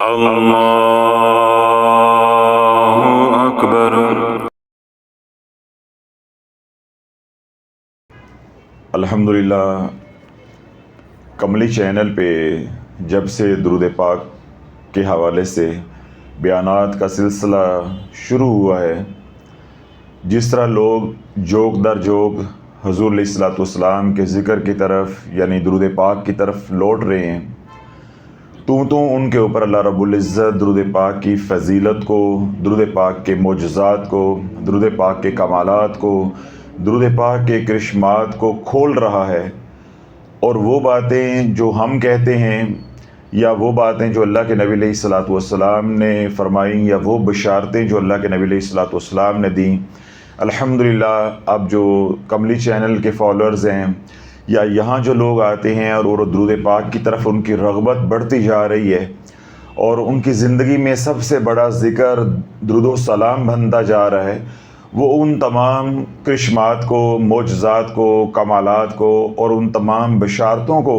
اللہ اکبر۔ الحمدللہ کملی چینل پہ جب سے درود پاک کے حوالے سے بیانات کا سلسلہ شروع ہوا ہے، جس طرح لوگ جوگ در جوگ حضور علیہ الصلوۃ والسلام کے ذکر کی طرف یعنی درود پاک کی طرف لوٹ رہے ہیں، تو ان کے اوپر اللہ رب العزت درود پاک کی فضیلت کو، درود پاک کے معجزات کو، درود پاک کے کمالات کو، درود پاک کے کرشمات کو کھول رہا ہے، اور وہ باتیں جو ہم کہتے ہیں یا وہ باتیں جو اللہ کے نبی علیہ الصلوۃ والسلام نے فرمائیں یا وہ بشارتیں جو اللہ کے نبی علیہ الصلوۃ والسلام نے دیں، الحمدللہ اب جو کملی چینل کے فالوورز ہیں یا یہاں جو لوگ آتے ہیں اور وہ درود پاک کی طرف ان کی رغبت بڑھتی جا رہی ہے، اور ان کی زندگی میں سب سے بڑا ذکر درود و سلام بنتا جا رہا ہے، وہ ان تمام کرشمات کو، معجزات کو، کمالات کو اور ان تمام بشارتوں کو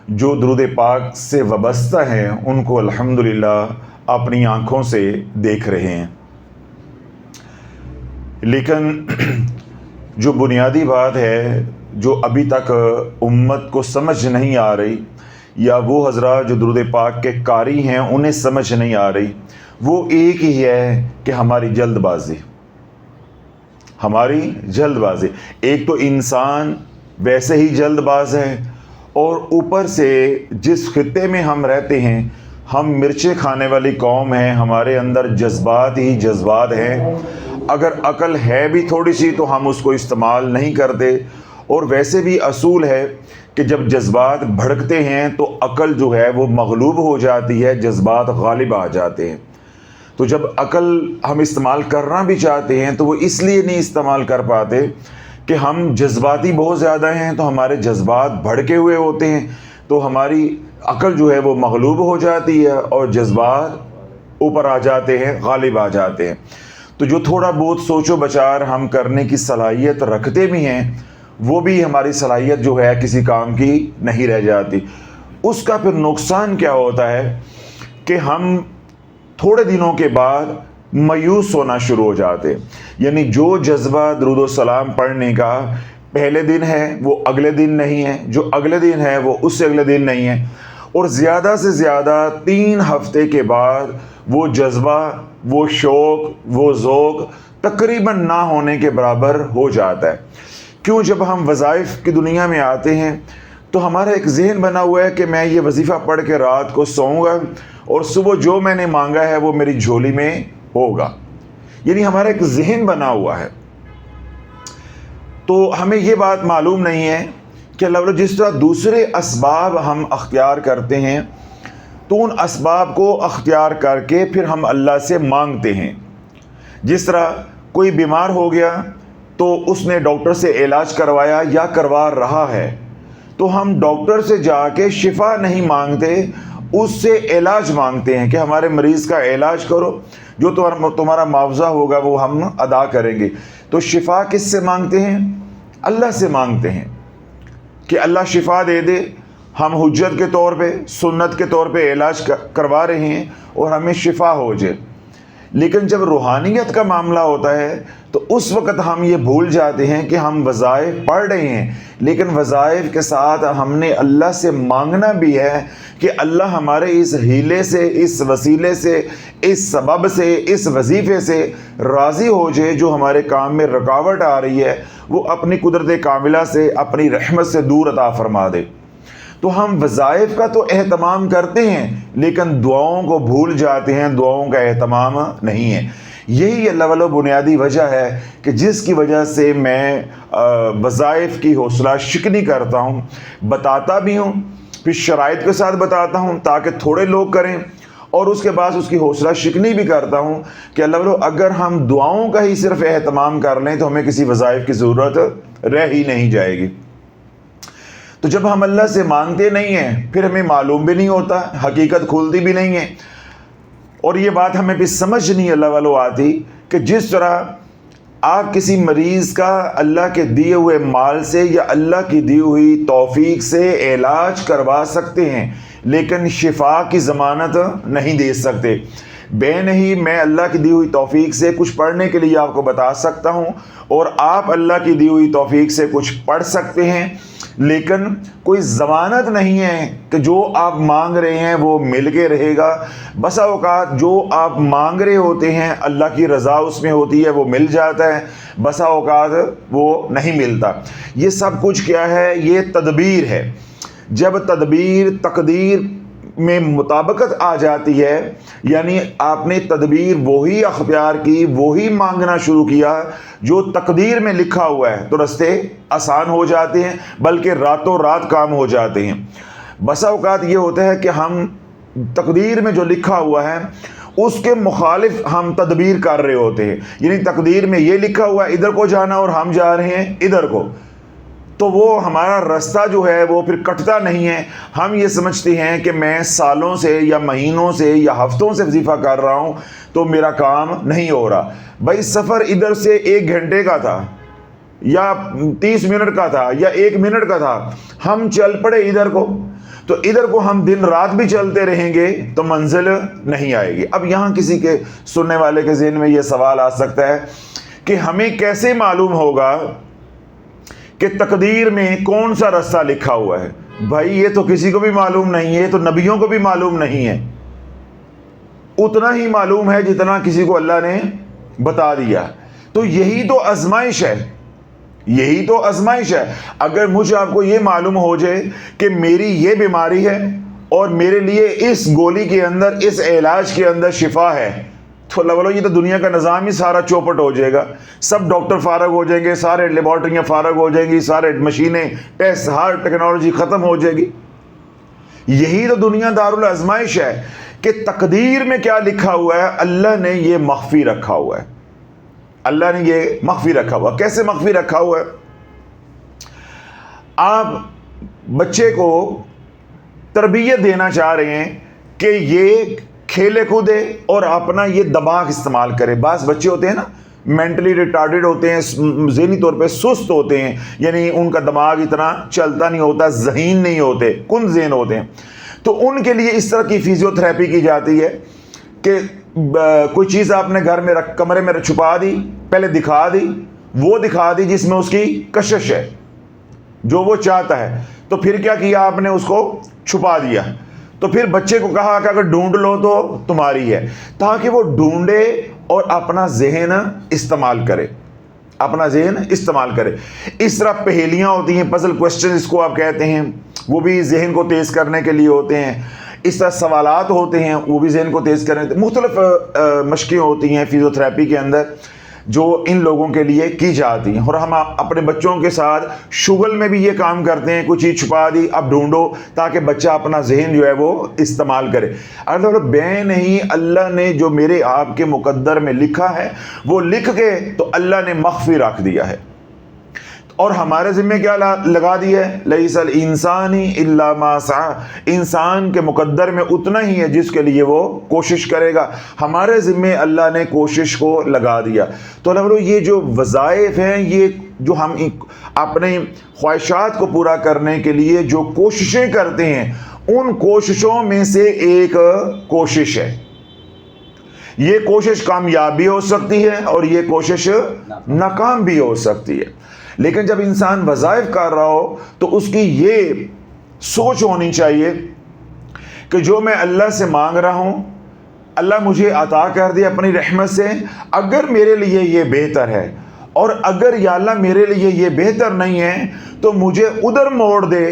جو درود پاک سے وابستہ ہیں ان کو الحمدللہ اپنی آنکھوں سے دیکھ رہے ہیں۔ لیکن جو بنیادی بات ہے جو ابھی تک امت کو سمجھ نہیں آ رہی، یا وہ حضرات جو درود پاک کے قاری ہیں انہیں سمجھ نہیں آ رہی، وہ ایک ہی ہے کہ ہماری جلد بازی۔ ایک تو انسان ویسے ہی جلد باز ہے، اور اوپر سے جس خطے میں ہم رہتے ہیں، ہم مرچیں کھانے والی قوم ہیں، ہمارے اندر جذبات ہی جذبات ہیں۔ اگر عقل ہے بھی تھوڑی سی تو ہم اس کو استعمال نہیں کرتے، اور ویسے بھی اصول ہے کہ جب جذبات بھڑکتے ہیں تو عقل جو ہے وہ مغلوب ہو جاتی ہے، جذبات غالب آ جاتے ہیں۔ تو جب عقل ہم استعمال کرنا بھی چاہتے ہیں تو وہ اس لیے نہیں استعمال کر پاتے کہ ہم جذباتی بہت زیادہ ہیں، تو ہمارے جذبات بھڑکے ہوئے ہوتے ہیں، تو ہماری عقل جو ہے وہ مغلوب ہو جاتی ہے اور جذبات اوپر آ جاتے ہیں، غالب آ جاتے ہیں۔ تو جو تھوڑا بہت سوچ و بچار ہم کرنے کی صلاحیت رکھتے بھی ہیں، وہ بھی ہماری صلاحیت جو ہے کسی کام کی نہیں رہ جاتی۔ اس کا پھر نقصان کیا ہوتا ہے کہ ہم تھوڑے دنوں کے بعد مایوس ہونا شروع ہو جاتے ہیں، یعنی جو جذبہ درود و سلام پڑھنے کا پہلے دن ہے وہ اگلے دن نہیں ہے، جو اگلے دن ہے وہ اس سے اگلے دن نہیں ہے، اور زیادہ سے زیادہ 3 ہفتے کے بعد وہ جذبہ، وہ شوق، وہ ذوق تقریباً نہ ہونے کے برابر ہو جاتا ہے۔ کیوں؟ جب ہم وظائف کی دنیا میں آتے ہیں تو ہمارا ایک ذہن بنا ہوا ہے کہ میں یہ وظیفہ پڑھ کے رات کو سوؤں گا اور صبح جو میں نے مانگا ہے وہ میری جھولی میں ہوگا، یعنی ہمارا ایک ذہن بنا ہوا ہے۔ تو ہمیں یہ بات معلوم نہیں ہے کہ اللہ جس طرح دوسرے اسباب ہم اختیار کرتے ہیں تو ان اسباب کو اختیار کر کے پھر ہم اللہ سے مانگتے ہیں۔ جس طرح کوئی بیمار ہو گیا تو اس نے ڈاکٹر سے علاج کروایا یا کروا رہا ہے، تو ہم ڈاکٹر سے جا کے شفا نہیں مانگتے، اس سے علاج مانگتے ہیں کہ ہمارے مریض کا علاج کرو، جو تمہارا معاوضہ ہوگا وہ ہم ادا کریں گے۔ تو شفا کس سے مانگتے ہیں؟ اللہ سے مانگتے ہیں کہ اللہ شفا دے دے۔ ہم حجت کے طور پہ، سنت کے طور پہ علاج کروا رہے ہیں اور ہمیں شفا ہو جائے۔ لیکن جب روحانیت کا معاملہ ہوتا ہے تو اس وقت ہم یہ بھول جاتے ہیں کہ ہم وظائف پڑھ رہے ہیں، لیکن وظائف کے ساتھ ہم نے اللہ سے مانگنا بھی ہے کہ اللہ ہمارے اس ہیلے سے، اس وسیلے سے، اس سبب سے، اس وظیفے سے راضی ہو جائے جو ہمارے کام میں رکاوٹ آ رہی ہے، وہ اپنی قدرت کاملہ سے، اپنی رحمت سے دور عطا فرما دے۔ تو ہم وظائف کا تو اہتمام کرتے ہیں لیکن دعاؤں کو بھول جاتے ہیں، دعاؤں کا اہتمام نہیں ہے۔ یہی اللہ والا بنیادی وجہ ہے کہ جس کی وجہ سے میں وظائف کی حوصلہ شکنی کرتا ہوں، بتاتا بھی ہوں، پھر شرائط کے ساتھ بتاتا ہوں تاکہ تھوڑے لوگ کریں، اور اس کے بعد اس کی حوصلہ شکنی بھی کرتا ہوں کہ اللہ والو اگر ہم دعاؤں کا ہی صرف اہتمام کر لیں تو ہمیں کسی وظائف کی ضرورت رہ ہی نہیں جائے گی۔ تو جب ہم اللہ سے مانگتے نہیں ہیں پھر ہمیں معلوم بھی نہیں ہوتا، حقیقت کھلتی بھی نہیں ہے، اور یہ بات ہمیں بھی سمجھ نہیں اللہ والو آتی کہ جس طرح آپ کسی مریض کا اللہ کے دیے ہوئے مال سے یا اللہ کی دی ہوئی توفیق سے علاج کروا سکتے ہیں، لیکن شفا کی ضمانت نہیں دے سکتے۔ بے نہیں، میں اللہ کی دی ہوئی توفیق سے کچھ پڑھنے کے لیے آپ کو بتا سکتا ہوں، اور آپ اللہ کی دی ہوئی توفیق سے کچھ پڑھ سکتے ہیں، لیکن کوئی ضمانت نہیں ہے کہ جو آپ مانگ رہے ہیں وہ مل کے رہے گا۔ بسا اوقات جو آپ مانگ رہے ہوتے ہیں اللہ کی رضا اس میں ہوتی ہے، وہ مل جاتا ہے، بسا اوقات وہ نہیں ملتا۔ یہ سب کچھ کیا ہے؟ یہ تدبیر ہے۔ جب تدبیر تقدیر میں مطابقت آ جاتی ہے، یعنی آپ نے تدبیر وہی اختیار کی، وہی مانگنا شروع کیا جو تقدیر میں لکھا ہوا ہے، تو رستے آسان ہو جاتے ہیں، بلکہ راتوں رات کام ہو جاتے ہیں۔ بسا اوقات یہ ہوتا ہے کہ ہم تقدیر میں جو لکھا ہوا ہے اس کے مخالف ہم تدبیر کر رہے ہوتے ہیں، یعنی تقدیر میں یہ لکھا ہوا ہے ادھر کو جانا اور ہم جا رہے ہیں ادھر کو، تو وہ ہمارا راستہ جو ہے وہ پھر کٹتا نہیں ہے۔ ہم یہ سمجھتے ہیں کہ میں سالوں سے یا مہینوں سے یا ہفتوں سے وظیفہ کر رہا ہوں تو میرا کام نہیں ہو رہا۔ بھائی سفر ادھر سے 1 گھنٹے کا تھا یا 30 منٹ کا تھا یا 1 منٹ کا تھا، ہم چل پڑے ادھر کو، تو ادھر کو ہم دن رات بھی چلتے رہیں گے تو منزل نہیں آئے گی۔ اب یہاں کسی کے سننے والے کے ذہن میں یہ سوال آ سکتا ہے کہ ہمیں کیسے معلوم ہوگا کہ تقدیر میں کون سا راستہ لکھا ہوا ہے؟ بھائی یہ تو کسی کو بھی معلوم نہیں ہے، تو نبیوں کو بھی معلوم نہیں ہے، اتنا ہی معلوم ہے جتنا کسی کو اللہ نے بتا دیا۔ تو یہی تو آزمائش ہے، یہی تو آزمائش ہے۔ اگر مجھے آپ کو یہ معلوم ہو جائے کہ میری یہ بیماری ہے اور میرے لیے اس گولی کے اندر، اس علاج کے اندر شفا ہے، تو اللہ والو یہ تو دنیا کا نظام ہی سارا چوپٹ ہو جائے گا، سب ڈاکٹر فارغ ہو جائیں گے، سارے لیبارٹریاں فارغ ہو جائیں گی، سارے مشینیں، ٹیسٹ، ہر ٹیکنالوجی ختم ہو جائے گی۔ یہی تو دنیا دارالازمائش ہے کہ تقدیر میں کیا لکھا ہوا ہے اللہ نے یہ مخفی رکھا ہوا ہے، اللہ نے یہ مخفی رکھا ہوا۔ کیسے مخفی رکھا ہوا ہے؟ آپ بچے کو تربیت دینا چاہ رہے ہیں کہ یہ کھیلے کودے اور اپنا یہ دماغ استعمال کرے۔ بعض بچے ہوتے ہیں نا مینٹلی ریٹارڈڈ ہوتے ہیں، ذہنی طور پہ سست ہوتے ہیں، یعنی ان کا دماغ اتنا چلتا نہیں ہوتا، ذہین نہیں ہوتے، کن ذہن ہوتے ہیں، تو ان کے لیے اس طرح کی فزیو تھراپی کی جاتی ہے کہ کوئی چیز آپ نے گھر میں کمرے میں چھپا دی، پہلے دکھا دی، وہ دکھا دی جس میں اس کی کشش ہے، جو وہ چاہتا ہے، تو پھر کیا کیا آپ نے؟ اس کو چھپا دیا۔ تو پھر بچے کو کہا کہ اگر ڈھونڈ لو تو تمہاری ہے، تاکہ وہ ڈھونڈے اور اپنا ذہن استعمال کرے، اپنا ذہن استعمال کرے۔ اس طرح پہیلیاں ہوتی ہیں، پزل کوسچن اس کو آپ کہتے ہیں، وہ بھی ذہن کو تیز کرنے کے لیے ہوتے ہیں۔ اس طرح سوالات ہوتے ہیں، وہ بھی ذہن کو تیز کرنے، مختلف مشقیں ہوتی ہیں فزیو تھراپی کے اندر جو ان لوگوں کے لیے کی جاتی ہیں۔ اور ہم اپنے بچوں کے ساتھ شغل میں بھی یہ کام کرتے ہیں، کوئی چیز چھپا دی، اب ڈھونڈو، تاکہ بچہ اپنا ذہن جو ہے وہ استعمال کرے۔ اللہ بے نہیں، اللہ نے جو میرے آپ کے مقدر میں لکھا ہے وہ لکھ کے تو اللہ نے مخفی رکھ دیا ہے، اور ہمارے ذمہ کیا لگا دیا ہے؟ لیس الانسان الا ما سعى، انسان کے مقدر میں اتنا ہی ہے جس کے لیے وہ کوشش کرے گا۔ ہمارے ذمہ اللہ نے کوشش کو لگا دیا۔ تو اللہ یہ جو وظائف ہیں، یہ جو ہم اپنے خواہشات کو پورا کرنے کے لیے جو کوششیں کرتے ہیں، ان کوششوں میں سے ایک کوشش ہے۔ یہ کوشش کامیاب بھی ہو سکتی ہے اور یہ کوشش ناکام بھی ہو سکتی ہے، لیکن جب انسان وظائف کر رہا ہو تو اس کی یہ سوچ ہونی چاہیے کہ جو میں اللہ سے مانگ رہا ہوں اللہ مجھے عطا کر دے اپنی رحمت سے، اگر میرے لیے یہ بہتر ہے، اور اگر یا اللہ میرے لیے یہ بہتر نہیں ہے تو مجھے ادھر موڑ دے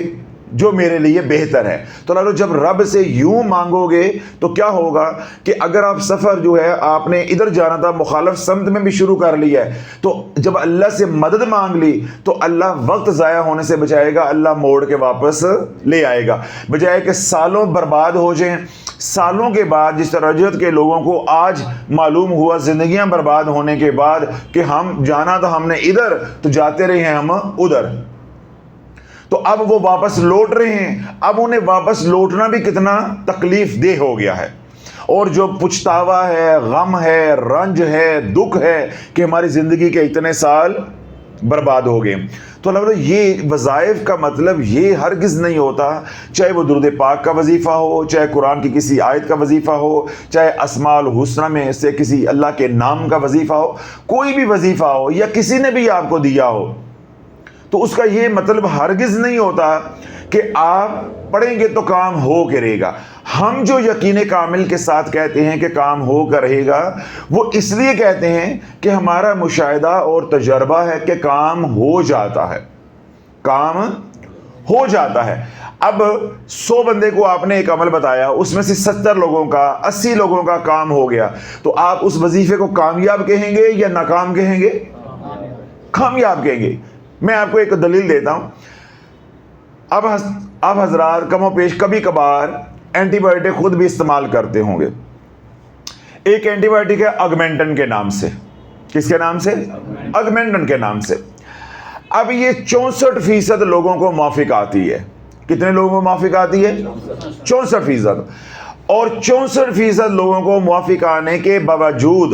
جو میرے لیے بہتر ہے۔ تو اللہ جب رب سے یوں مانگو گے تو کیا ہوگا کہ اگر آپ سفر جو ہے آپ نے ادھر جانا تھا، مخالف سمت میں بھی شروع کر لیا ہے، تو جب اللہ سے مدد مانگ لی تو اللہ وقت ضائع ہونے سے بچائے گا، اللہ موڑ کے واپس لے آئے گا، بجائے کہ سالوں برباد ہو جائیں۔ سالوں کے بعد جس طرح رجعت کے لوگوں کو آج معلوم ہوا زندگیاں برباد ہونے کے بعد کہ ہم جانا تھا ہم نے ادھر تو جاتے رہے ہیں ہم ادھر، تو اب وہ واپس لوٹ رہے ہیں، اب انہیں واپس لوٹنا بھی کتنا تکلیف دہ ہو گیا ہے، اور جو پچھتاوا ہے، غم ہے، رنج ہے، دکھ ہے کہ ہماری زندگی کے اتنے سال برباد ہو گئے۔ تو اللہ یہ وظائف کا مطلب یہ ہرگز نہیں ہوتا، چاہے وہ درود پاک کا وظیفہ ہو، چاہے قرآن کی کسی آیت کا وظیفہ ہو، چاہے اسماء الحسنہ میں سے کسی اللہ کے نام کا وظیفہ ہو، کوئی بھی وظیفہ ہو یا کسی نے بھی آپ کو دیا ہو، تو اس کا یہ مطلب ہرگز نہیں ہوتا کہ آپ پڑھیں گے تو کام ہو کے رہے گا۔ ہم جو یقین کامل کے ساتھ کہتے ہیں کہ کام ہو کر رہے گا، وہ اس لیے کہتے ہیں کہ ہمارا مشاہدہ اور تجربہ ہے کہ کام ہو جاتا ہے، کام ہو جاتا ہے۔ اب 100 بندے کو آپ نے ایک عمل بتایا، اس میں سے 70 لوگوں کا 80 لوگوں کا کام ہو گیا، تو آپ اس وظیفے کو کامیاب کہیں گے یا ناکام کہیں گے؟ کامیاب کہیں گے۔ میں آپ کو ایک دلیل دیتا ہوں۔ اب آپ حضرات کم و بیش کبھی کبھار اینٹی بائیوٹک خود بھی استعمال کرتے ہوں گے۔ ایک اینٹی بائیوٹک ہے اگمنٹن کے نام سے۔ کس کے نام سے؟ اگمنٹن کے نام سے۔ اب یہ 64% لوگوں کو موافق آتی ہے۔ کتنے لوگوں کو موافق آتی ہے؟ 64%۔ اور 64% لوگوں کو موافق آنے کے باوجود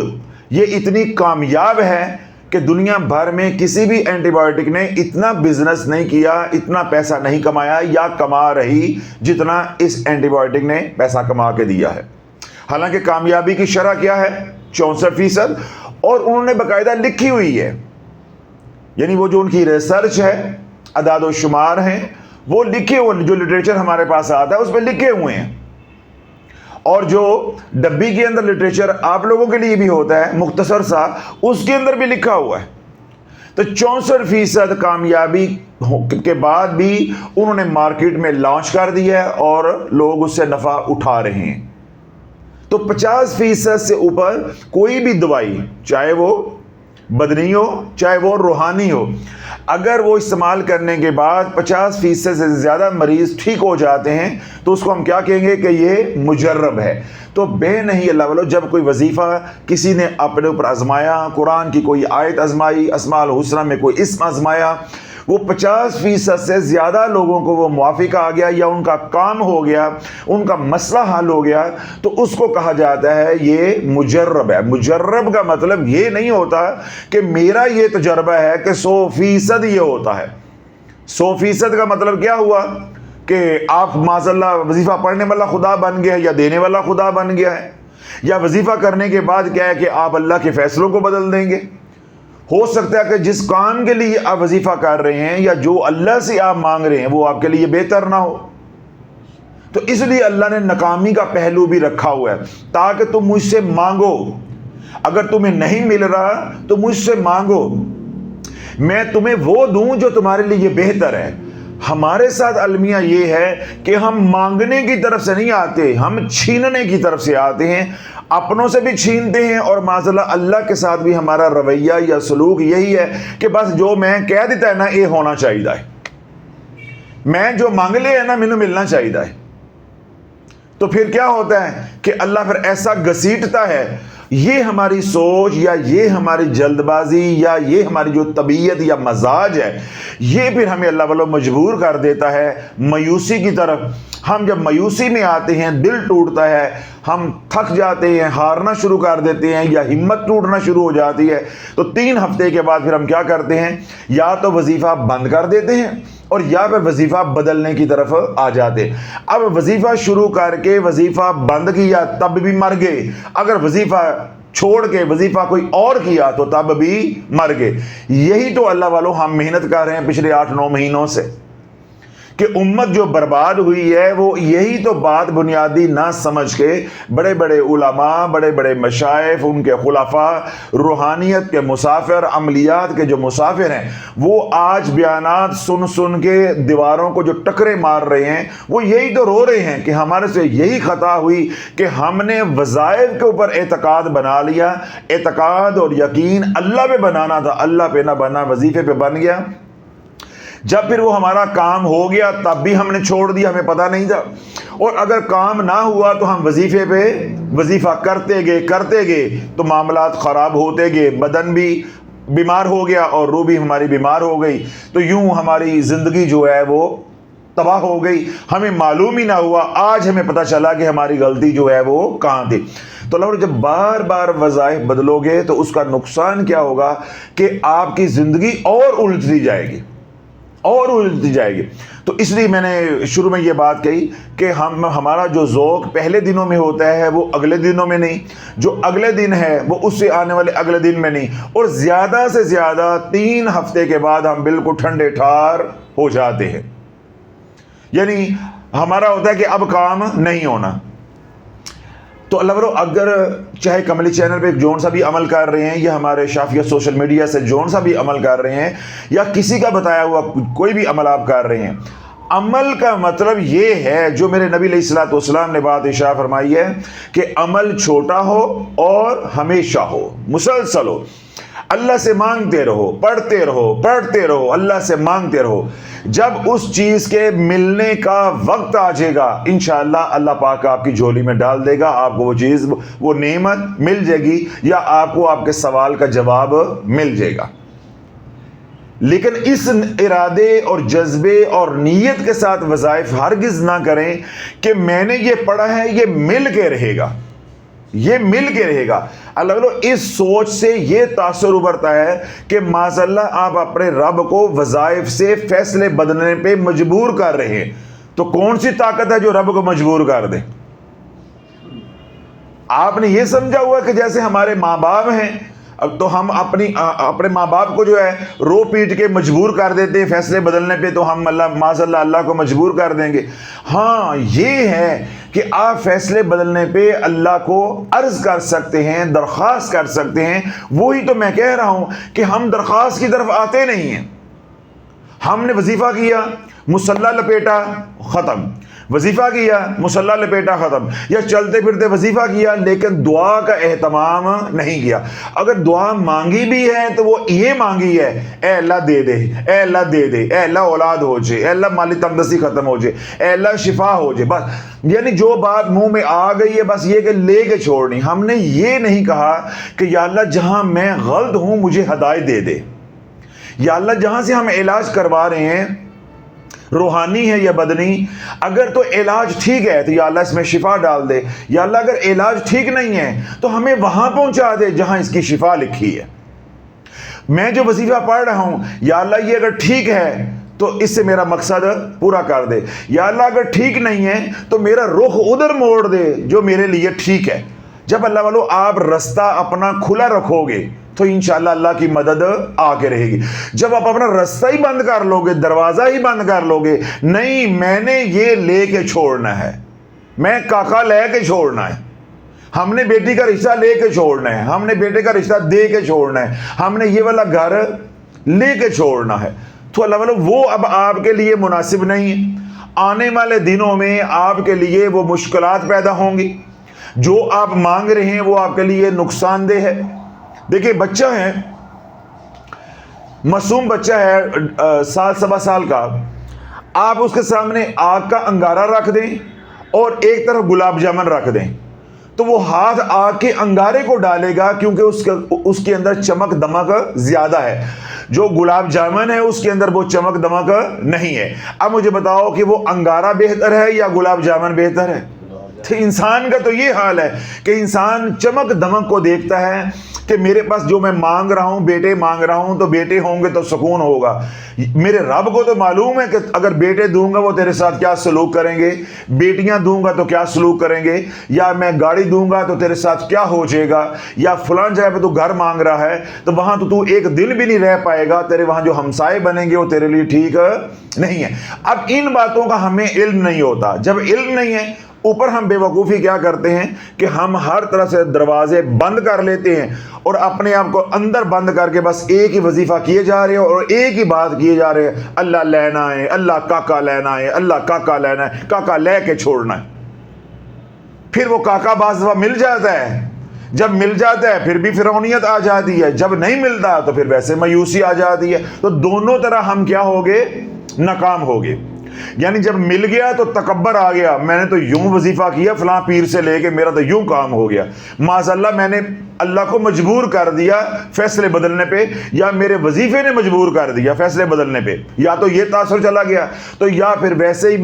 یہ اتنی کامیاب ہے کہ دنیا بھر میں کسی بھی اینٹی بائیوٹک نے اتنا بزنس نہیں کیا، اتنا پیسہ نہیں کمایا یا کما رہی جتنا اس اینٹی بائیوٹک نے پیسہ کما کے دیا ہے۔ حالانکہ کامیابی کی شرح کیا ہے؟ 64%۔ اور انہوں نے باقاعدہ لکھی ہوئی ہے، یعنی وہ جو ان کی ریسرچ ہے، اعداد و شمار ہیں، وہ لکھے ہوئے، جو لٹریچر ہمارے پاس آتا ہے اس پہ لکھے ہوئے ہیں۔ اور جو ڈبی کے اندر لٹریچر آپ لوگوں کے لیے بھی ہوتا ہے مختصر سا، اس کے اندر بھی لکھا ہوا ہے۔ تو 64% کامیابی کے بعد بھی انہوں نے مارکیٹ میں لانچ کر دیا ہے اور لوگ اس سے نفع اٹھا رہے ہیں۔ تو 50% سے اوپر کوئی بھی دوائی، چاہے وہ بدنی ہو چاہے وہ روحانی ہو، اگر وہ استعمال کرنے کے بعد 50% سے زیادہ مریض ٹھیک ہو جاتے ہیں تو اس کو ہم کیا کہیں گے کہ یہ مجرب ہے۔ تو بے نہیں اللہ والو، جب کوئی وظیفہ کسی نے اپنے اوپر آزمایا، قرآن کی کوئی آیت آزمائی، اسماء الحسنہ میں کوئی اسم آزمایا، وہ 50% سے زیادہ لوگوں کو وہ موافق آ گیا یا ان کا کام ہو گیا، ان کا مسئلہ حل ہو گیا، تو اس کو کہا جاتا ہے یہ مجرب ہے۔ مجرب کا مطلب یہ نہیں ہوتا کہ میرا یہ تجربہ ہے کہ 100% یہ ہوتا ہے۔ 100% کا مطلب کیا ہوا کہ آپ معاذ اللہ وظیفہ پڑھنے والا خدا بن گیا ہے یا دینے والا خدا بن گیا ہے، یا وظیفہ کرنے کے بعد کیا ہے کہ آپ اللہ کے فیصلوں کو بدل دیں گے۔ ہو سکتا ہے کہ جس کام کے لیے آپ وظیفہ کر رہے ہیں یا جو اللہ سے آپ مانگ رہے ہیں وہ آپ کے لیے بہتر نہ ہو، تو اس لیے اللہ نے ناکامی کا پہلو بھی رکھا ہوا ہے تاکہ تم مجھ سے مانگو۔ اگر تمہیں نہیں مل رہا تو مجھ سے مانگو، میں تمہیں وہ دوں جو تمہارے لیے بہتر ہے۔ ہمارے ساتھ المیہ یہ ہے کہ ہم مانگنے کی طرف سے نہیں آتے، ہم چھیننے کی طرف سے آتے ہیں، اپنوں سے بھی چھینتے ہیں، اور معاذ اللہ کے ساتھ بھی ہمارا رویہ یا سلوک یہی ہے کہ بس جو میں کہہ دیتا ہے نا یہ ہونا چاہیے ہے، میں جو مانگ لے ہے نا مینوں ملنا چاہیے ہے۔ تو پھر کیا ہوتا ہے کہ اللہ پھر ایسا گھسیٹتا ہے، یہ ہماری سوچ یا یہ ہماری جلد بازی یا یہ ہماری جو طبیعت یا مزاج ہے، یہ پھر ہمیں اللہ والو مجبور کر دیتا ہے مایوسی کی طرف۔ ہم جب مایوسی میں آتے ہیں، دل ٹوٹتا ہے، ہم تھک جاتے ہیں، ہارنا شروع کر دیتے ہیں یا ہمت ٹوٹنا شروع ہو جاتی ہے، تو 3 ہفتے کے بعد پھر ہم کیا کرتے ہیں؟ یا تو وظیفہ بند کر دیتے ہیں اور یا پھر وظیفہ بدلنے کی طرف آ جاتے۔ اب وظیفہ شروع کر کے وظیفہ بند کیا تب بھی مر گئے، اگر وظیفہ چھوڑ کے وظیفہ کوئی اور کیا تو تب بھی مر گئے۔ یہی تو اللہ والوں ہم محنت کر رہے ہیں پچھلے 8-9 مہینوں سے کہ امت جو برباد ہوئی ہے وہ یہی تو بات بنیادی نہ سمجھ کے بڑے بڑے علماء، بڑے بڑے مشائخ، ان کے خلفاء، روحانیت کے مسافر، عملیات کے جو مسافر ہیں، وہ آج بیانات سن سن کے دیواروں کو جو ٹکرے مار رہے ہیں، وہ یہی تو رو رہے ہیں کہ ہمارے سے یہی خطا ہوئی کہ ہم نے وظائف کے اوپر اعتقاد بنا لیا۔ اعتقاد اور یقین اللہ پہ بنانا تھا، اللہ پہ نہ بنا، وظیفے پہ بن گیا۔ جب پھر وہ ہمارا کام ہو گیا تب بھی ہم نے چھوڑ دیا، ہمیں پتہ نہیں تھا، اور اگر کام نہ ہوا تو ہم وظیفے پہ وظیفہ کرتے گئے تو معاملات خراب ہوتے گئے، بدن بھی بیمار ہو گیا اور روح بھی ہماری بیمار ہو گئی، تو یوں ہماری زندگی جو ہے وہ تباہ ہو گئی، ہمیں معلوم ہی نہ ہوا۔ آج ہمیں پتہ چلا کہ ہماری غلطی جو ہے وہ کہاں تھی۔ تو اللہ جب بار بار وظائف بدلو گے تو اس کا نقصان کیا ہوگا کہ آپ کی زندگی اور الجھتی جائے گی۔ اور الجھتی جائے گی. تو اس لیے میں نے شروع میں یہ بات کہی کہ ہمارا جو ذوق پہلے دنوں میں ہوتا ہے وہ اگلے دنوں میں نہیں, جو اگلے دن ہے وہ اس سے آنے والے اگلے دن میں نہیں, اور زیادہ سے زیادہ 3 ہفتے کے بعد ہم بالکل ٹھنڈے ٹھار ہو جاتے ہیں. یعنی ہمارا ہوتا ہے کہ اب کام نہیں ہونا. تو اللہ برو اگر چاہے کملی چینل پہ جون سا بھی عمل کر رہے ہیں یا ہمارے شافیہ سوشل میڈیا سے جون سا بھی عمل کر رہے ہیں یا کسی کا بتایا ہوا کوئی بھی عمل آپ کر رہے ہیں, عمل کا مطلب یہ ہے جو میرے نبی علیہ الصلوۃ والسلام نے بات ارشاد فرمائی ہے کہ عمل چھوٹا ہو اور ہمیشہ ہو, مسلسل ہو, اللہ سے مانگتے رہو, پڑھتے رہو, اللہ سے مانگتے رہو. جب اس چیز کے ملنے کا وقت آ جائے گا انشاءاللہ اللہ پاک آپ کی جھولی میں ڈال دے گا, آپ کو وہ چیز, وہ نعمت مل جائے گی یا آپ کو آپ کے سوال کا جواب مل جائے گا. لیکن اس ارادے اور جذبے اور نیت کے ساتھ وظائف ہرگز نہ کریں کہ میں نے یہ پڑھا ہے یہ مل کے رہے گا, یہ مل کے رہے گا. اللہ اس سوچ سے یہ تاثر ابھرتا ہے کہ معاذ اللہ آپ اپنے رب کو وظائف سے فیصلے بدلنے پہ مجبور کر رہے ہیں. تو کون سی طاقت ہے جو رب کو مجبور کر دے؟ آپ نے یہ سمجھا ہوا کہ جیسے ہمارے ماں باپ ہیں, اب تو ہم اپنے ماں باپ کو جو ہے رو پیٹ کے مجبور کر دیتے ہیں فیصلے بدلنے پہ, تو ہم معاذ اللہ کو مجبور کر دیں گے. ہاں یہ ہے کہ آپ فیصلے بدلنے پہ اللہ کو عرض کر سکتے ہیں, درخواست کر سکتے ہیں. وہی تو میں کہہ رہا ہوں کہ ہم درخواست کی طرف آتے نہیں ہیں. ہم نے وظیفہ کیا, مصلی لپیٹا, ختم. وظیفہ کیا, مصلی لپیٹا, ختم. یا چلتے پھرتے وظیفہ کیا لیکن دعا کا اہتمام نہیں کیا. اگر دعا مانگی بھی ہے تو وہ یہ مانگی ہے اے اللہ دے دے, اے اللہ دے دے, اے اللہ اولاد ہو جائے, اے اللہ مالی تنگدستی ختم ہو جائے, اے اللہ شفا ہو جائے. بس یعنی جو بات منہ میں آ گئی ہے بس یہ کہ لے کے چھوڑنی. ہم نے یہ نہیں کہا کہ یا اللہ جہاں میں غلط ہوں مجھے ہدایت دے دے. یا اللہ جہاں سے ہم علاج کروا رہے ہیں روحانی ہے یا بدنی, اگر تو علاج ٹھیک ہے تو یا اللہ اس میں شفا ڈال دے. یا اللہ اگر علاج ٹھیک نہیں ہے تو ہمیں وہاں پہنچا دے جہاں اس کی شفا لکھی ہے. میں جو وظیفہ پڑھ رہا ہوں یا اللہ یہ اگر ٹھیک ہے تو اس سے میرا مقصد پورا کر دے. یا اللہ اگر ٹھیک نہیں ہے تو میرا رخ ادھر موڑ دے جو میرے لیے ٹھیک ہے. جب اللہ والو آپ رستہ اپنا کھلا رکھو گے تو انشاءاللہ اللہ کی مدد آ کے رہے گی. جب آپ اپنا رستہ ہی بند کر لو گے, دروازہ ہی بند کر لو گے, نہیں میں نے یہ لے کے چھوڑنا ہے, میں کاکا لے کے چھوڑنا ہے, ہم نے بیٹی کا رشتہ لے کے چھوڑنا ہے, ہم نے بیٹے کا رشتہ دے کے چھوڑنا ہے, ہم نے یہ والا گھر لے کے چھوڑنا ہے, تو اللہ والو وہ اب آپ کے لیے مناسب نہیں ہے. آنے والے دنوں میں آپ کے لیے وہ مشکلات پیدا ہوں گی. جو آپ مانگ رہے ہیں وہ آپ کے لیے نقصان دہ ہے. دیکھیں بچہ ہے, معصوم بچہ ہے 1.25 سال کا, آپ اس کے سامنے آگ کا انگارہ رکھ دیں اور ایک طرف گلاب جامن رکھ دیں تو وہ ہاتھ آگ کے انگارے کو ڈالے گا کیونکہ اس کے اندر چمک دمک زیادہ ہے. جو گلاب جامن ہے اس کے اندر وہ چمک دمک نہیں ہے. اب مجھے بتاؤ کہ وہ انگارہ بہتر ہے یا گلاب جامن بہتر ہے؟ تو انسان کا تو یہ حال ہے کہ انسان چمک دمک کو دیکھتا ہے کہ میرے پاس جو میں مانگ رہا ہوں, بیٹے مانگ رہا ہوں تو بیٹے ہوں گے تو سکون ہوگا. میرے رب کو تو معلوم ہے کہ اگر بیٹے دوں گا وہ تیرے ساتھ کیا سلوک کریں گے, بیٹیاں دوں گا تو کیا سلوک کریں گے, یا میں گاڑی دوں گا تو تیرے ساتھ کیا ہو جائے گا, یا فلان جگہ پہ تو گھر مانگ رہا ہے تو وہاں تو ایک دن بھی نہیں رہ پائے گا, تیرے وہاں جو ہمسائے بنیں گے وہ تیرے لیے ٹھیک نہیں ہے. اب ان باتوں کا ہمیں علم نہیں ہوتا. جب علم نہیں ہے اوپر ہم بے وقوفی کیا کرتے ہیں کہ ہم ہر طرح سے دروازے بند کر لیتے ہیں اور اپنے آپ کو اندر بند کر کے بس ایک ہی وظیفہ کیے جا رہے ہیں اور ایک ہی بات کیے جا رہے ہیں, اللہ لینا ہے, اللہ کاکا لینا ہے, اللہ کاکا لینا ہے, کاکا لے کے چھوڑنا ہے. پھر وہ کاکا بعض دفعہ مل جاتا ہے, جب مل جاتا ہے پھر بھی فرعونیت آ جاتی ہے, جب نہیں ملتا تو پھر ویسے مایوسی آ جاتی ہے. تو دونوں طرح ہم کیا ہو گئے, ناکام ہو گئے. یعنی جب مل گیا تو تکبر آ گیا, میں نے تو یوں وظیفہ کیا فلاں پیر سے لے کے میرا تو یوں کام ہو گیا, معاذ اللہ میں نے اللہ کو مجبور کر دیا فیصلے بدلنے پہ, یا میرے وظیفے نے مجبور کر دیا فیصلے بدلنے پہ, یا تو یہ تاثر چلا گیا, تو یا پھر ویسے ہی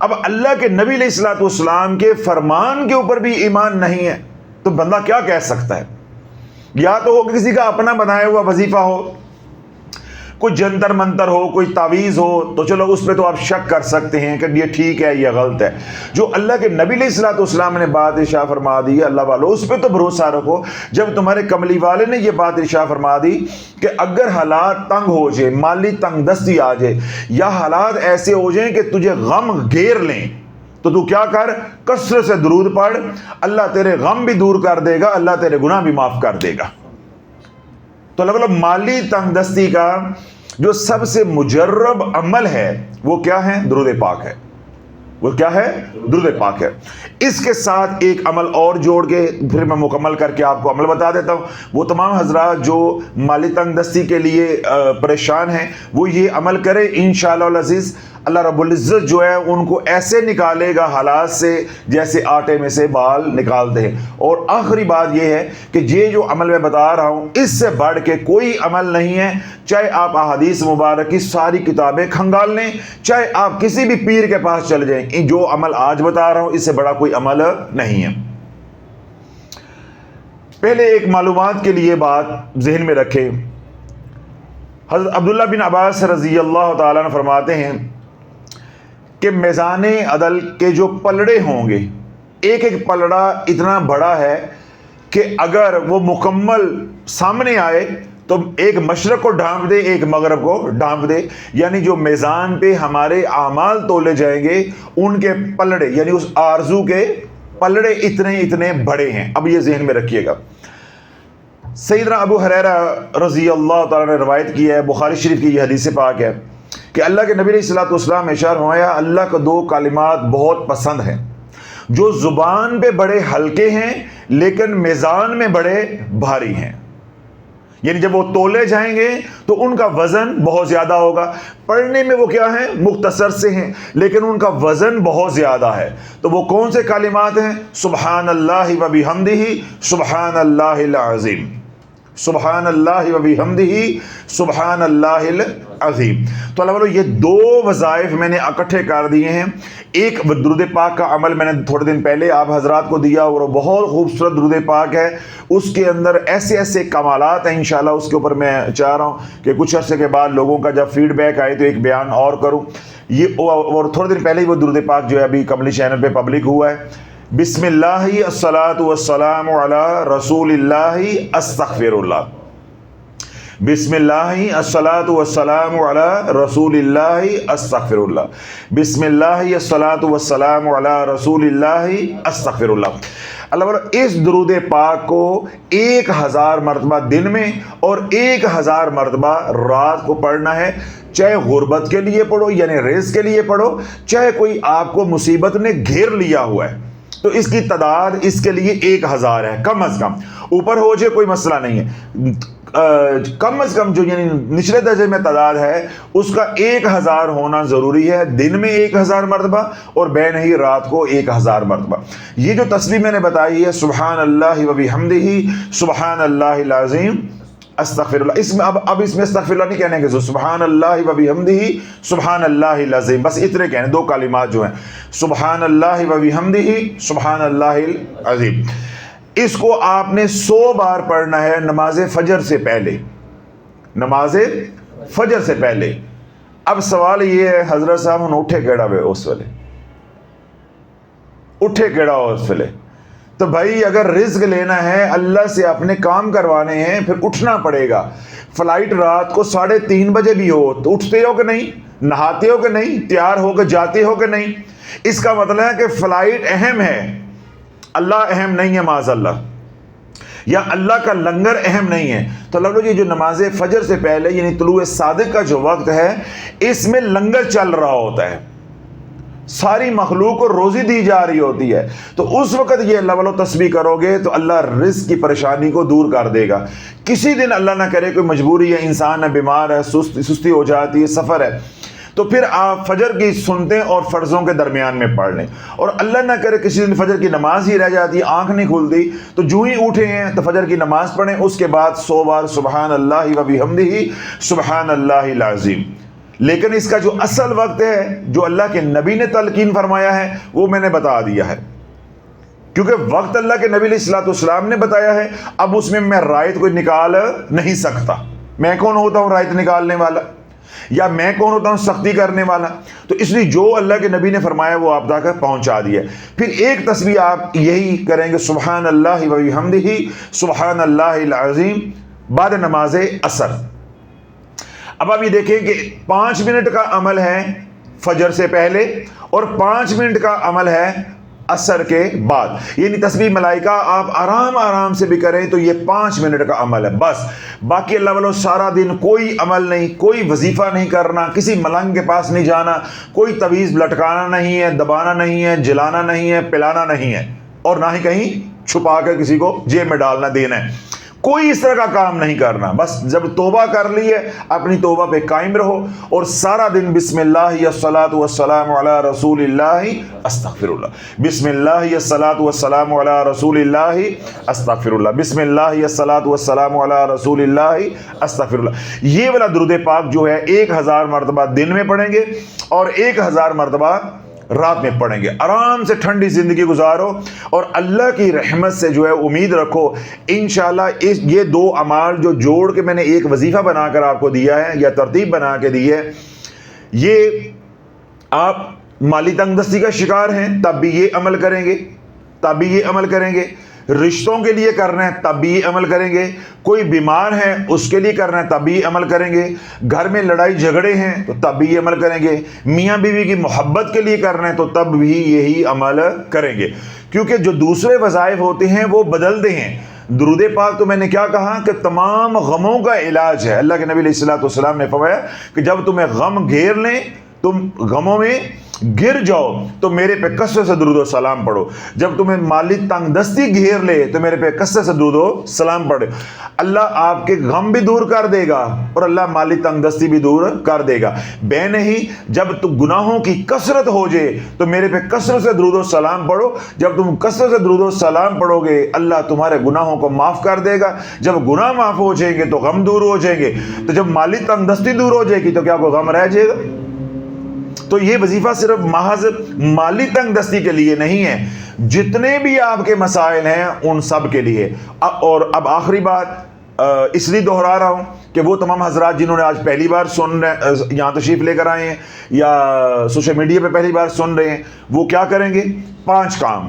اب اللہ کے نبی علیہ الصلوۃ والسلام کے فرمان کے اوپر بھی ایمان نہیں ہے تو بندہ کیا کہہ سکتا ہے؟ یا تو وہ کسی کا اپنا بنایا ہوا وظیفہ ہو، کوئی جنتر منتر ہو، کوئی تعویذ ہو، تو چلو اس پہ تو آپ شک کر سکتے ہیں کہ یہ ٹھیک ہے یہ غلط ہے۔ جو اللہ کے نبی علیہ الصلوۃ والسلام نے بات ارشاد فرما دی ہے اللہ والو، اس پہ تو بھروسہ رکھو۔ جب تمہارے کملی والے نے یہ بات ارشاد فرما دی کہ اگر حالات تنگ ہو جائے، مالی تنگ دستی آ جائے، یا حالات ایسے ہو جائیں کہ تجھے غم گھیر لیں، تو کیا کر، کثرت سے درود پڑھ، اللہ تیرے غم بھی دور کر دے گا، اللہ تیرے گناہ بھی معاف کر دے گا۔ تو اللہ مالی تنگ دستی کا جو سب سے مجرب عمل ہے وہ کیا ہے؟ درود پاک ہے۔ وہ کیا ہے؟ درود پاک ہے۔ اس کے ساتھ ایک عمل اور جوڑ کے پھر میں مکمل کر کے آپ کو عمل بتا دیتا ہوں۔ وہ تمام حضرات جو مالی تنگ دستی کے لیے پریشان ہیں وہ یہ عمل کریں، انشاءاللہ العزیز اللہ رب العزت جو ہے ان کو ایسے نکالے گا حالات سے جیسے آٹے میں سے بال نکالتے ہیں۔ اور آخری بات یہ ہے کہ یہ جو عمل میں بتا رہا ہوں اس سے بڑھ کے کوئی عمل نہیں ہے، چاہے آپ احادیث مبارک کی ساری کتابیں کھنگال لیں، چاہے آپ کسی بھی پیر کے پاس چل جائیں، جو عمل آج بتا رہا ہوں اس سے بڑا کوئی عمل نہیں ہے۔ پہلے ایک معلومات کے لیے بات ذہن میں رکھیں، حضرت عبداللہ بن عباس رضی اللہ تعالیٰ عنہ فرماتے ہیں کہ میزان عدل کے جو پلڑے ہوں گے، ایک ایک پلڑا اتنا بڑا ہے کہ اگر وہ مکمل سامنے آئے تو ایک مشرق کو ڈھانپ دے، ایک مغرب کو ڈھانپ دے، یعنی جو میزان پہ ہمارے اعمال تولے جائیں گے ان کے پلڑے، یعنی اس آرزو کے پلڑے اتنے بڑے ہیں۔ اب یہ ذہن میں رکھیے گا۔ سیدنا ابو ہریرہ رضی اللہ تعالیٰ نے روایت کی ہے، بخاری شریف کی یہ حدیث پاک ہے کہ اللہ کے نبی علیہ الصلوۃ والسلام ارشاد فرمایا اللہ کو دو کلمات بہت پسند ہیں جو زبان پہ بڑے ہلکے ہیں لیکن میزان میں بڑے بھاری ہیں، یعنی جب وہ تولے جائیں گے تو ان کا وزن بہت زیادہ ہوگا، پڑھنے میں وہ کیا ہیں؟ مختصر سے ہیں لیکن ان کا وزن بہت زیادہ ہے۔ تو وہ کون سے کلمات ہیں؟ سبحان اللہ و بحمدہ سبحان اللہ العظیم، سبحان اللہ و بحمدہ سبحان اللہ العظیم۔ تو اللہ یہ دو وظائف میں نے اکٹھے کر دیے ہیں۔ ایک درود پاک کا عمل میں نے تھوڑے دن پہلے آپ حضرات کو دیا اور وہ بہت خوبصورت درود پاک ہے، اس کے اندر ایسے کمالات ہیں، انشاءاللہ اس کے اوپر میں چاہ رہا ہوں کہ کچھ عرصے کے بعد لوگوں کا جب فیڈ بیک آئے تو ایک بیان اور کروں۔ یہ اور تھوڑے دن پہلے ہی وہ درود پاک جو ہے ابھی کملی چینل پہ پبلک ہوا ہے، بسم اللہ الصلاۃ والسلام علی رسول اللہ استغفر اللہ، بسم اللہ الصلاۃ والسلام علی رسول اللہ استغفر اللہ، بسم اللہ الصلاۃ والسلام علی رسول اللہ استغفر اللہ۔ اللہ تعالیٰ اس درود پاک کو 1000 مرتبہ دن میں اور 1000 مرتبہ رات کو پڑھنا ہے، چاہے غربت کے لیے پڑھو یعنی رزق کے لیے پڑھو، چاہے کوئی آپ کو مصیبت نے گھیر لیا ہوا ہے تو اس کی تعداد اس کے لیے 1000 ہے کم از کم، اوپر ہو جائے کوئی مسئلہ نہیں ہے، کم از کم جو یعنی نچلے درجے میں تعداد ہے اس کا 1000 ہونا ضروری ہے، دن میں 1000 مرتبہ اور بین ہی رات کو 1000 مرتبہ۔ یہ جو تسبیح میں نے بتائی ہے سبحان اللہ و بحمدہ سبحان اللہ العظیم استغفر اللہ، اس میں اب اس میں استغفر اللہ نہیں کہنے کے، سبحان اللہ و بحمدہ سبحان اللہ العظیم، بس اتنے کہنے، دو کلمات جو ہیں سبحان اللہ و بحمدہ سبحان اللہ العظیم۔ اس کو آپ نے 100 بار پڑھنا ہے نماز فجر سے پہلے، نماز فجر سے پہلے۔ اب سوال یہ ہے حضرت صاحب ہم اٹھے کیڑا ہوئے اس ویلے، اٹھے کیڑا ہو اس ویلے، تو بھائی اگر رزق لینا ہے اللہ سے اپنے کام کروانے ہیں پھر اٹھنا پڑے گا۔ فلائٹ رات کو 3:30 بجے بھی ہو تو اٹھتے ہو کہ نہیں؟ نہاتے ہو کہ نہیں؟ تیار ہو کے جاتے ہو کہ نہیں؟ اس کا مطلب ہے کہ فلائٹ اہم ہے، اللہ اہم نہیں ہے معاذ اللہ، یا اللہ کا لنگر اہم نہیں ہے۔ تو اللہ یہ جو نماز فجر سے پہلے یعنی طلوع صادق کا جو وقت ہے اس میں لنگر چل رہا ہوتا ہے، ساری مخلوق کو روزی دی جا رہی ہوتی ہے، تو اس وقت یہ اللہ والو تسبیح کرو گے تو اللہ رزق کی پریشانی کو دور کر دے گا۔ کسی دن اللہ نہ کرے کوئی مجبوری ہے، انسان ہے، بیمار ہے، سستی ہو جاتی ہے، سفر ہے، تو پھر آپ فجر کی سنتیں اور فرضوں کے درمیان میں پڑھ لیں، اور اللہ نہ کرے کسی دن فجر کی نماز ہی رہ جاتی ہے، آنکھ نہیں کھلتی، تو جو ہی اٹھے ہیں تو فجر کی نماز پڑھیں، اس کے بعد 100 بار سبحان اللہ و بحمدہ سبحان اللہ العظیم۔ لیکن اس کا جو اصل وقت ہے جو اللہ کے نبی نے تلقین فرمایا ہے وہ میں نے بتا دیا ہے، کیونکہ وقت اللہ کے نبی علیہ الصلوۃ والسلام نے بتایا ہے، اب اس میں رائت کوئی نکال نہیں سکتا۔ میں کون ہوتا ہوں رائت نکالنے والا، یا میں کون ہوتا ہوں سختی کرنے والا؟ تو اس لیے جو اللہ کے نبی نے فرمایا وہ آپ تک پہنچا دیا۔ پھر ایک تسبیح آپ یہی کریں گے، سبحان اللہ و بحمدہ سبحان اللہ العظیم، بعد نماز عصر۔ اب آپ یہ دیکھیں کہ 5 منٹ کا عمل ہے فجر سے پہلے اور 5 منٹ کا عمل ہے عصر کے بعد، یعنی تسبیح ملائکہ آپ آرام آرام سے بھی کریں تو یہ 5 منٹ کا عمل ہے بس۔ باقی اللہ والو سارا دن کوئی عمل نہیں، کوئی وظیفہ نہیں کرنا، کسی ملنگ کے پاس نہیں جانا، کوئی تعویذ لٹکانا نہیں ہے، دبانا نہیں ہے، جلانا نہیں ہے، پلانا نہیں ہے، اور نہ ہی کہیں چھپا کر کسی کو جیب میں ڈالنا دینا ہے، کوئی اس طرح کا کام نہیں کرنا۔ بس جب توبہ کر لی ہے اپنی توبہ پہ قائم رہو، اور سارا دن بسم اللہ الصلاۃ والسلام علی رسول اللہ استغفر اللہ، بسم اللہ الصلاۃ والسلام علی رسول اللہ استغفر اللہ، بسم اللہ الصلاۃ والسلام علی رسول اللہ استغفر اللہ۔ یہ والا درود پاک جو ہے 1000 مرتبہ دن میں پڑھیں گے اور 1000 مرتبہ رات میں پڑھیں گے۔ آرام سے ٹھنڈی زندگی گزارو اور اللہ کی رحمت سے جو ہے امید رکھو انشاءاللہ۔ یہ 2 اعمال جو جوڑ کے میں نے ایک وظیفہ بنا کر آپ کو دیا ہے یا ترتیب بنا کے دی ہے، یہ آپ مالی تنگ دستی کا شکار ہیں تب بھی یہ عمل کریں گے، تب بھی یہ عمل کریں گے، رشتوں کے لیے کرنا ہے تب بھی یہ عمل کریں گے، کوئی بیمار ہے اس کے لیے کرنا ہے تب بھی یہ عمل کریں گے، گھر میں لڑائی جھگڑے ہیں تو تب بھی یہ عمل کریں گے، میاں بیوی کی محبت کے لیے کرنا ہے تو تب بھی یہی عمل کریں گے، کیونکہ جو دوسرے وظائف ہوتے ہیں وہ بدلتے ہیں۔ درود پاک تو میں نے کیا کہا کہ تمام غموں کا علاج ہے۔ اللہ کے نبی علیہ الصلوۃ والسلام نے فرمایا کہ جب تمہیں غم گھیر لیں، تم غموں میں گر جاؤ تو میرے پہ کثرت سے درود و سلام پڑھو، جب تمہیں مالی تنگ دستی گھیر لے تو میرے پہ کثرت سے درود و سلام پڑھے۔ اللہ آپ کے غم بھی دور کر دے گا اور اللہ مالی تنگ دستی بھی دور کر دے گا۔ بے نہیں، جب تو گناہوں کی کثرت ہو جائے تو میرے پہ کثرت سے درود و سلام پڑھو، جب تم کثرت سے درود و سلام پڑھو گے اللہ تمہارے گناہوں کو معاف کر دے گا، جب گناہ معاف ہو جائیں گے تو غم دور ہو جائیں گے، تو جب مالی تنگ دستی دور ہو جائے گی تو کیا کوئی غم رہ جائے گا؟ تو یہ وظیفہ صرف محض مالی تنگ دستی کے لیے نہیں ہے، جتنے بھی آپ کے مسائل ہیں ان سب کے لیے۔ اور اب آخری بات اس لیے دہرا رہا ہوں کہ وہ تمام حضرات جنہوں نے آج پہلی بار یہاں تشریف لے کر آئے ہیں یا سوشل میڈیا پہ پہلی بار سن رہے ہیں، وہ کیا کریں گے؟ 5 کام۔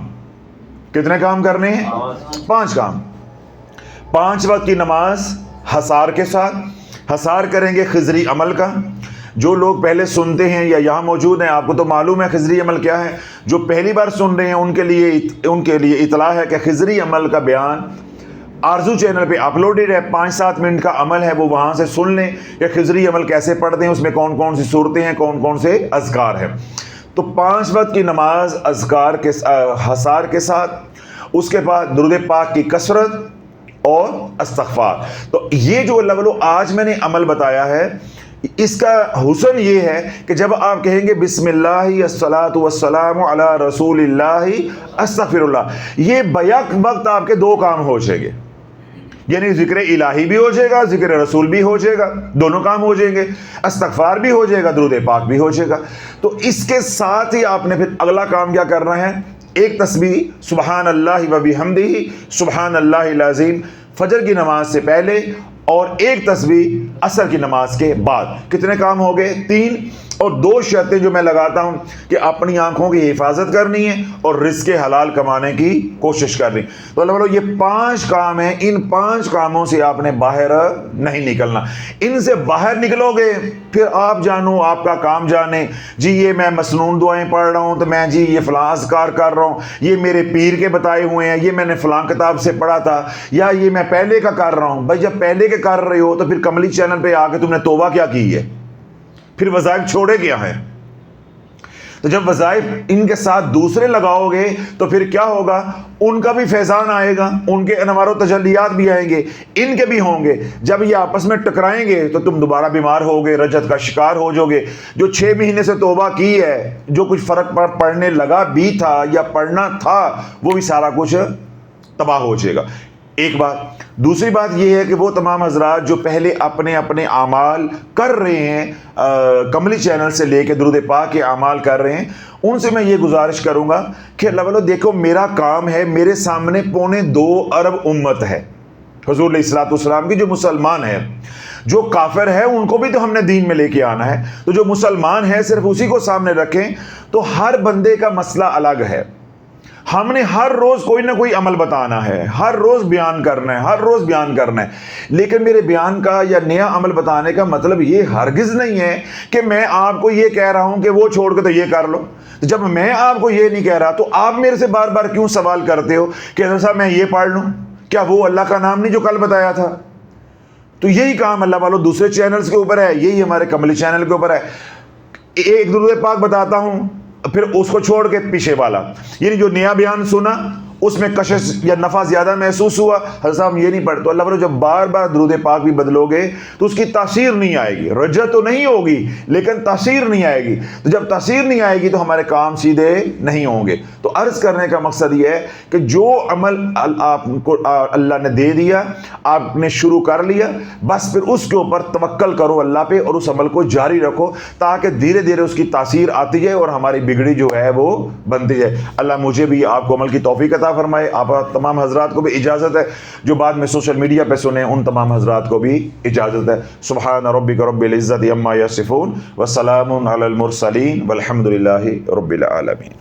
کتنے کام کرنے ہیں؟ 5 کام۔ 5 وقت کی نماز حصار کے ساتھ، حصار کریں گے خضری عمل کا۔ جو لوگ پہلے سنتے ہیں یا یہاں موجود ہیں آپ کو تو معلوم ہے خضری عمل کیا ہے، جو پہلی بار سن رہے ہیں ان کے لیے اطلاع ہے کہ خضری عمل کا بیان آرزو چینل پہ اپلوڈڈ ہے، 5-7 منٹ کا عمل ہے، وہ وہاں سے سن لیں کہ خضری عمل کیسے پڑھتے ہیں، اس میں کون کون سی صورتیں ہیں، کون کون سے اذکار ہیں۔ تو 5 وقت کی نماز اذکار کے حصار کے ساتھ، اس کے بعد درود پاک کی کثرت اور استغفار۔ تو یہ جو اللہ آج میں نے عمل بتایا ہے اس کا حسن یہ ہے کہ جب آپ کہیں گے بسم اللہ الصلاۃ والسلام علی رسول اللہ استغفر اللہ، یہ بیک وقت آپ کے 2 کام ہو جائیں گے، یعنی ذکر الہی بھی ہو جائے گا، ذکر رسول بھی ہو جائے گا، دونوں کام ہو جائیں گے، استغفار بھی ہو جائے گا، درود پاک بھی ہو جائے گا۔ تو اس کے ساتھ ہی آپ نے پھر اگلا کام کیا کرنا ہے؟ ایک تسبیح سبحان اللہ و بحمدہ سبحان اللہ العظیم فجر کی نماز سے پہلے، اور ایک تسبیح عصر کی نماز کے بعد۔ کتنے کام ہو گئے؟ 3۔ اور 2 شرطیں جو میں لگاتا ہوں کہ اپنی آنکھوں کی حفاظت کرنی ہے اور رزق حلال کمانے کی کوشش کرنی۔ تو اللہ والو یہ 5 کام ہیں، ان 5 کاموں سے آپ نے باہر نہیں نکلنا۔ ان سے باہر نکلو گے پھر آپ جانو، آپ کا کام جانے، جی یہ میں مسنون دعائیں پڑھ رہا ہوں تو میں جی یہ فلاں اذکار کر رہا ہوں، یہ میرے پیر کے بتائے ہوئے ہیں، یہ میں نے فلاں کتاب سے پڑھا تھا، یا یہ میں پہلے کا کر رہا ہوں۔ بھائی جب پہلے کے کر رہے ہو تو پھر کملی چینل پہ آ کے تم نے توبہ کیا کی ہے؟ پھر وظائف چھوڑے کیا ہیں؟ تو جب وظائف ان کے ساتھ دوسرے لگاؤ گے تو پھر کیا ہوگا؟ ان کا بھی فیضان آئے گا، ان کے انوار و تجلیات بھی آئیں گے، ان کے بھی ہوں گے۔ جب یہ آپس میں ٹکرائیں گے تو تم دوبارہ بیمار ہوگے، رجت کا شکار ہو جاؤ گے۔ جو 6 مہینے سے توبہ کی ہے، جو کچھ فرق پڑنے لگا بھی تھا یا پڑھنا تھا، وہ بھی سارا کچھ تباہ ہو جائے گا۔ ایک بات. دوسری بات یہ ہے کہ وہ تمام حضرات جو پہلے اپنے اپنے اعمال کر رہے ہیں، کملی چینل سے لے کے درود پاک کے اعمال کر رہے ہیں، ان سے میں یہ گزارش کروں گا کہ اللہ والو دیکھو میرا کام ہے، میرے سامنے 2.25 ارب امت ہے حضور علیہ الصلوۃ والسلام کی، جو مسلمان ہے. جو کافر ہے ان کو بھی تو ہم نے دین میں لے کے آنا ہے، تو جو مسلمان ہے صرف اسی کو سامنے رکھیں. تو ہر بندے کا مسئلہ الگ ہے. ہم نے ہر روز کوئی نہ کوئی عمل بتانا ہے، ہر روز بیان کرنا ہے، ہر روز بیان کرنا ہے. لیکن میرے بیان کا یا نیا عمل بتانے کا مطلب یہ ہرگز نہیں ہے کہ میں آپ کو یہ کہہ رہا ہوں کہ وہ چھوڑ کے تو یہ کر لو. جب میں آپ کو یہ نہیں کہہ رہا تو آپ میرے سے بار بار کیوں سوال کرتے ہو کہ حضرت صاحب میں یہ پڑھ لوں؟ کیا وہ اللہ کا نام نہیں جو کل بتایا تھا؟ تو یہی کام اللہ والوں دوسرے چینلز کے اوپر ہے، یہی ہمارے کملی چینل کے اوپر ہے. ایک درود پاک بتاتا ہوں، پھر اس کو چھوڑ کے پیچھے والا، یعنی جو نیا بیان سنا اس میں کشش یا نفع زیادہ محسوس ہوا، حضرت صاحب یہ نہیں پڑھ. تو اللہ والوں جب بار بار درود پاک بھی بدلو گے تو اس کی تاثیر نہیں آئے گی. رجت تو نہیں ہوگی لیکن تاثیر نہیں آئے گی. تو جب تاثیر نہیں آئے گی تو ہمارے کام سیدھے نہیں ہوں گے. تو عرض کرنے کا مقصد یہ ہے کہ جو عمل آپ کو اللہ نے دے دیا، آپ نے شروع کر لیا، بس پھر اس کے اوپر توکل کرو اللہ پہ اور اس عمل کو جاری رکھو تاکہ دھیرے دھیرے اس کی تاثیر آتی جائے اور ہماری بگڑی جو ہے وہ بنتی جائے. اللہ مجھے بھی آپ کو عمل کی توفیق عطا فرمائے. آپ تمام حضرات کو بھی اجازت ہے جو بعد میں سوشل میڈیا پہ سنیں، ان تمام حضرات کو بھی اجازت ہے. سبحان ربک رب العزت عما یصفون وسلام علی المرسلین والحمد للہ رب العالمین.